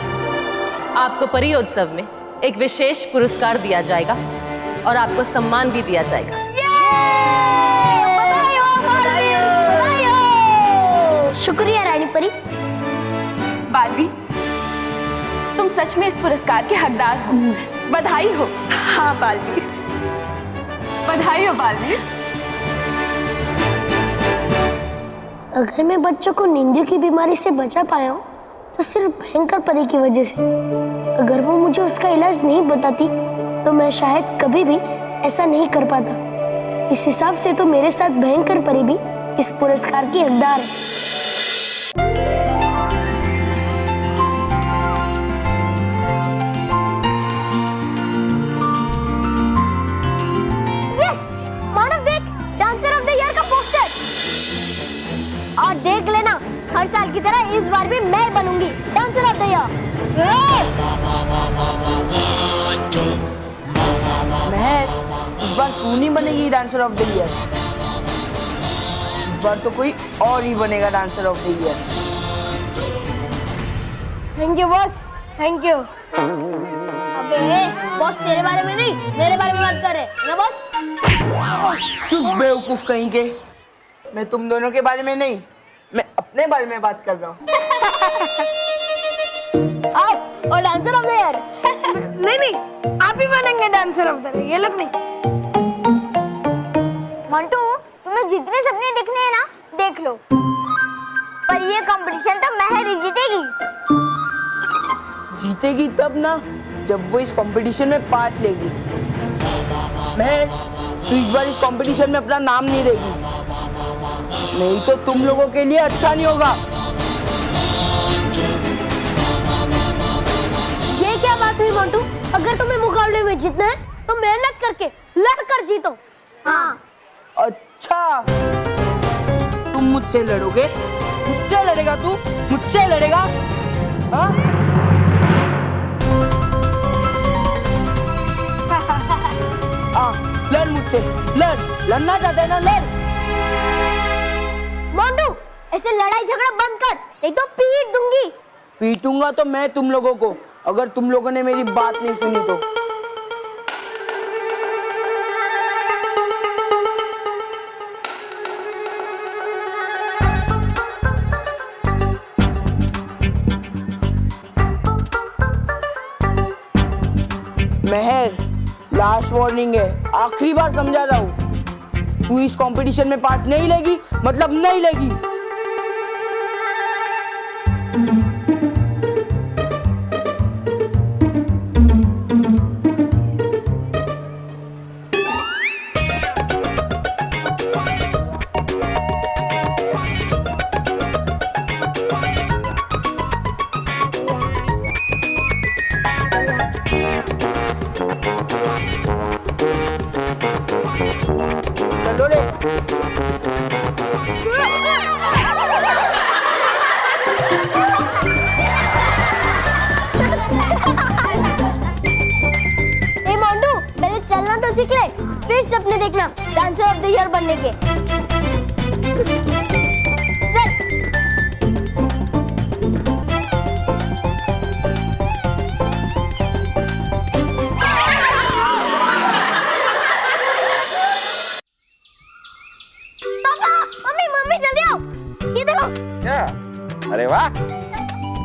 आपको परियोत्सव में एक विशेष पुरस्कार दिया जाएगा और आपको सम्मान भी दिया जाएगा। शुक्रिया रानी परी। बालवीर, तुम सच में इस पुरस्कार के हकदार हो। बधाई हो। हाँ बालवीर, बधाई हो बालवीर। अगर मैं बच्चों को नींदियों की बीमारी से बचा पाया हूँ तो सिर्फ भयंकर परी की वजह से। अगर वो मुझे उसका इलाज नहीं बताती तो मैं शायद कभी भी ऐसा नहीं कर पाता। इस हिसाब से तो मेरे साथ भयंकर परी भी इस पुरस्कार की हकदार है। यस, मानव देख, डांसर ऑफ द ईयर का पोस्टर। और देख लेना, हर साल की तरह इस बार भी मैं बनूंगी डांसर ऑफ द ईयर। महर, इस बार तू नहीं बनेगी डांसर ऑफ द ईयर। इस बार तो कोई और ही बनेगा dancer of the year. Thank you boss, thank you. अबे बॉस तेरे बारे में नहीं, मेरे बारे में बात कर रहे हैं ना बॉस। चुप बेवकूफ कहीं के। मैं तुम दोनों के बारे में नहीं, मैं अपने बारे में बात कर रहा हूँ। आप और डांसर ऑफ द ईयर। नहीं, आप ही बनेंगे डांसर ऑफ द ईयर, ये लोग नहीं। मंटू, तुम्हें जितने सपने दिखने हैं ना देख लो, पर ये कंपटीशन तो महर ही जीतेगी। जीतेगी तब ना जब वो इस कंपटीशन में पार्ट लेगी। महर, तू इस बार इस कंपटीशन में अपना नाम नहीं देगी, नहीं तो तुम लोगों के लिए अच्छा नहीं होगा। ये क्या बात हुई मंटू? अगर तुम्हें मुकाबले में जीतना है तो मेहनत करके लड़कर जीतो। हाँ। अच्छा, तुम मुझसे लड़ोगे? मुझसे लड़ेगा तू? मुझसे लड़ेगा? हाँ? लड़ मुझसे, लड़। लड़ना चाहते है ना, लड़। मंटू, ऐसे लड़ाई झगड़ा बंद कर, नहीं तो पीट दूंगी। पीटूंगा तो मैं तुम लोगों को, अगर तुम लोगों ने मेरी बात नहीं सुनी तो। महर, लास्ट वार्निंग है, आखिरी बार समझा रहा हूँ। तू इस कंपटीशन में पार्ट नहीं लेगी मतलब नहीं लेगी। शोले। ए मोंटू, पहले चलना तो सीख ले, फिर सपने देखना डांसर ऑफ द ईयर बनने के। चल। पापा, मम्मी, मम्मी जल्दी आओ, ये देखो। क्या? अरे वाह,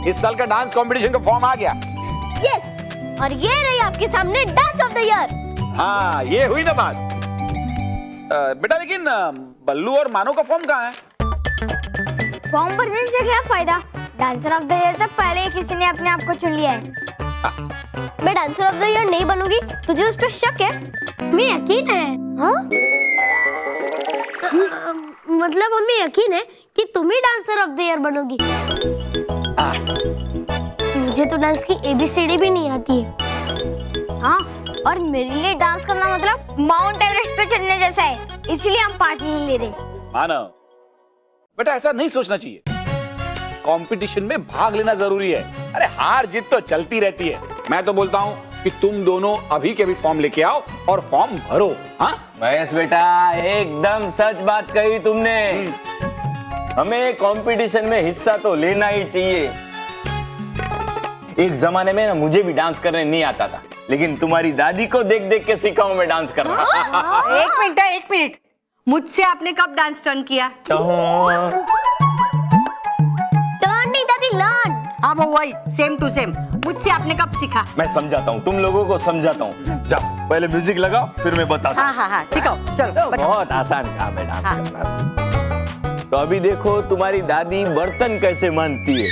इस साल का डांस कंपटीशन का फॉर्म आ गया। यस, और ये रही आपके सामने डांस ऑफ द ईयर। हाँ, ये हुई ना बात। बेटा लेकिन बल्लू और मानो का फॉर्म कहाँ है? फॉर्म भरने से क्या फायदा? डांसर ऑफ द ईयर तक पहले ही किसी ने अपने आप को चुन लिया है। मैं डांसर ऑफ द ईयर नहीं बनूंगी, तुझे उस पर शक है? हमें यकीन है। हाँ? मतलब हमें यकीन है कि तुम ही डांसर ऑफ द ईयर बनोगी। मुझे तो डांस की ABCD भी नहीं आती है। हाँ, और मेरे लिए डांस करना मतलब माउंट एवरेस्ट पे चढ़ने जैसा है, इसलिए हम पार्टी नहीं ले रहे। मानव, बेटा ऐसा नहीं सोचना चाहिए। कंपटीशन में भाग लेना जरूरी है। अरे हार जीत तो चलती रहती है। मैं तो बोलता हूँ कि तुम दोनों अभी के अभी फॉर्म लेके आओ और फॉर्म भरो। हाँ महेश बेटा, एकदम सच बात कही तुमने। हमें कंपटीशन में हिस्सा तो लेना ही चाहिए। एक जमाने में ना मुझे भी डांस करने नहीं आता था, लेकिन तुम्हारी दादी को देख देख के सीखा हूं मैं डांस करना। एक मिनट, मुझसे आपने कब डांस टर्न किया? टर्न नहीं दादी, लर्न। हाँ वो वही, सेम टू सेम। मुझसे आपने कब सीखा? मैं समझाता हूँ, तुम लोगों को समझाता हूँ। जाओ पहले म्यूजिक लगाओ, फिर मैं बताता हूँ। हाँ, सिखाओ, चलो। बहुत आसान काम है डांस करना। तो अभी देखो तुम्हारी दादी बर्तन कैसे मानती है।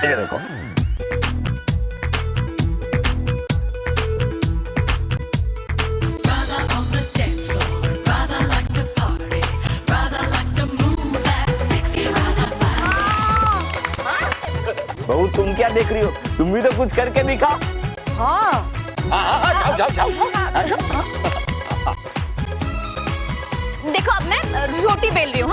ये देखो। बहू तुम क्या देख रही हो? तुम भी तो कुछ करके दिखाओ। जाओ। देखो अब मैं रोटी बेल रही हूँ।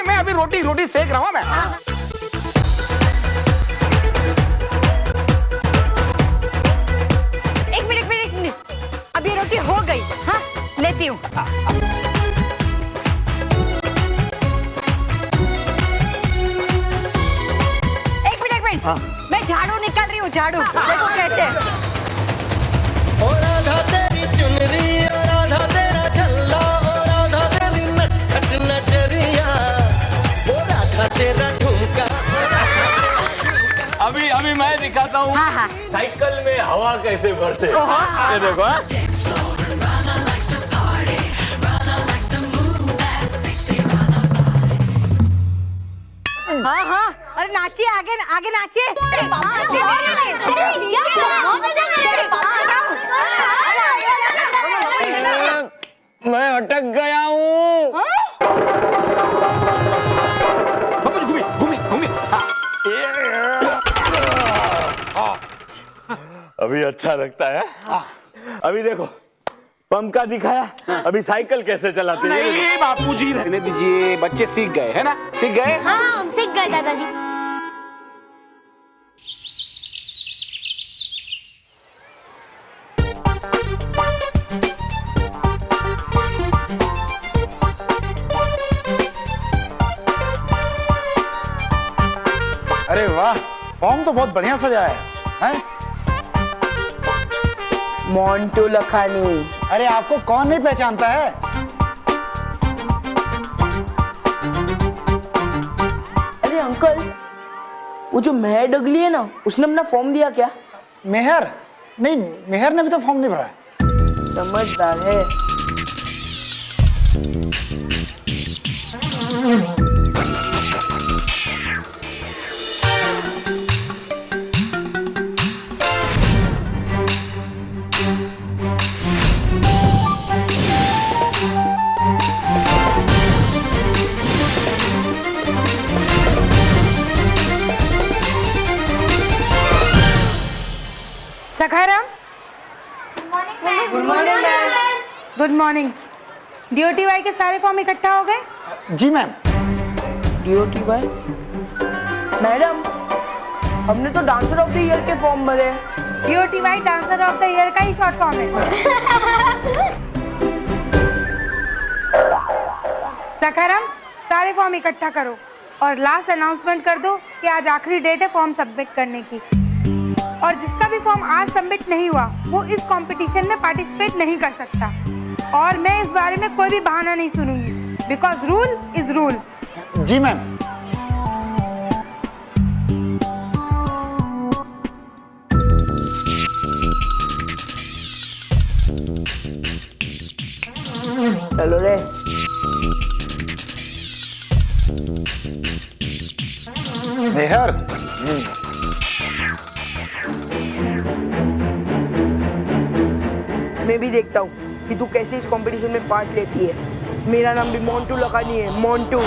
मैं अभी रोटी सेक रहा हूँ मैं। एक मिनट, अब ये रोटी हो गई। हाँ, लेती हूँ। एक मिनट, मैं झाड़ू निकाल रही हूँ। झाड़ू देखो कैसे। ओ राधा तेरी चुनरी, ओ राधा तेरा छल्ला, ओ राधा तेरी नटखट नजरिया, ओ राधा तेरा झुमका। अभी मैं दिखाता हूँ। हाँ। साइकिल में हवा कैसे भरते। ये देखो। हाँ, अरे नाचिए, आगे नाचिए। मैं अटक गया हूँ। घूमी। अभी अच्छा लगता है। अभी देखो पंप का दिखाया, अभी साइकिल कैसे चलाते हैं। नहीं बापूजी, रहने दीजिए, बच्चे सीख गए है ना? सीख गए। हाँ, हम सीख गए दादाजी। अरे वाह, फॉर्म तो बहुत बढ़िया सजा है। मोंटू लखानी। अरे आपको कौन नहीं पहचानता है? अरे अंकल, वो जो मेहर डगली है ना, उसने अपना फॉर्म दिया क्या? मेहर? नहीं, मेहर ने भी तो फॉर्म नहीं भरा। समझदार है। Sakharam, good morning ma'am. Good morning. DOTY के सारे फॉर्म इकट्ठा हो गए? जी मैम। DOTY मैडम, हमने तो डांसर ऑफ द ईयर के फॉर्म भरे। DOTY dancer of the year का ही शॉर्ट फॉर्म है। सखाराम, सारे फॉर्म इकट्ठा करो और लास्ट अनाउंसमेंट कर दो कि आज आखिरी डेट है फॉर्म सबमिट करने की। और जिसका भी फॉर्म आज सबमिट नहीं हुआ वो इस कंपटीशन में पार्टिसिपेट नहीं कर सकता। और मैं इस बारे में कोई भी बहाना नहीं सुनूंगी, बिकॉज रूल इज रूल। जी मैम। चलो रे। मेहर, मैं भी देखता हूँ कि तू कैसे इस कंपटीशन में पार्ट लेती है। मेरा नाम भी मोंटू लगा नहीं है, मोंटू।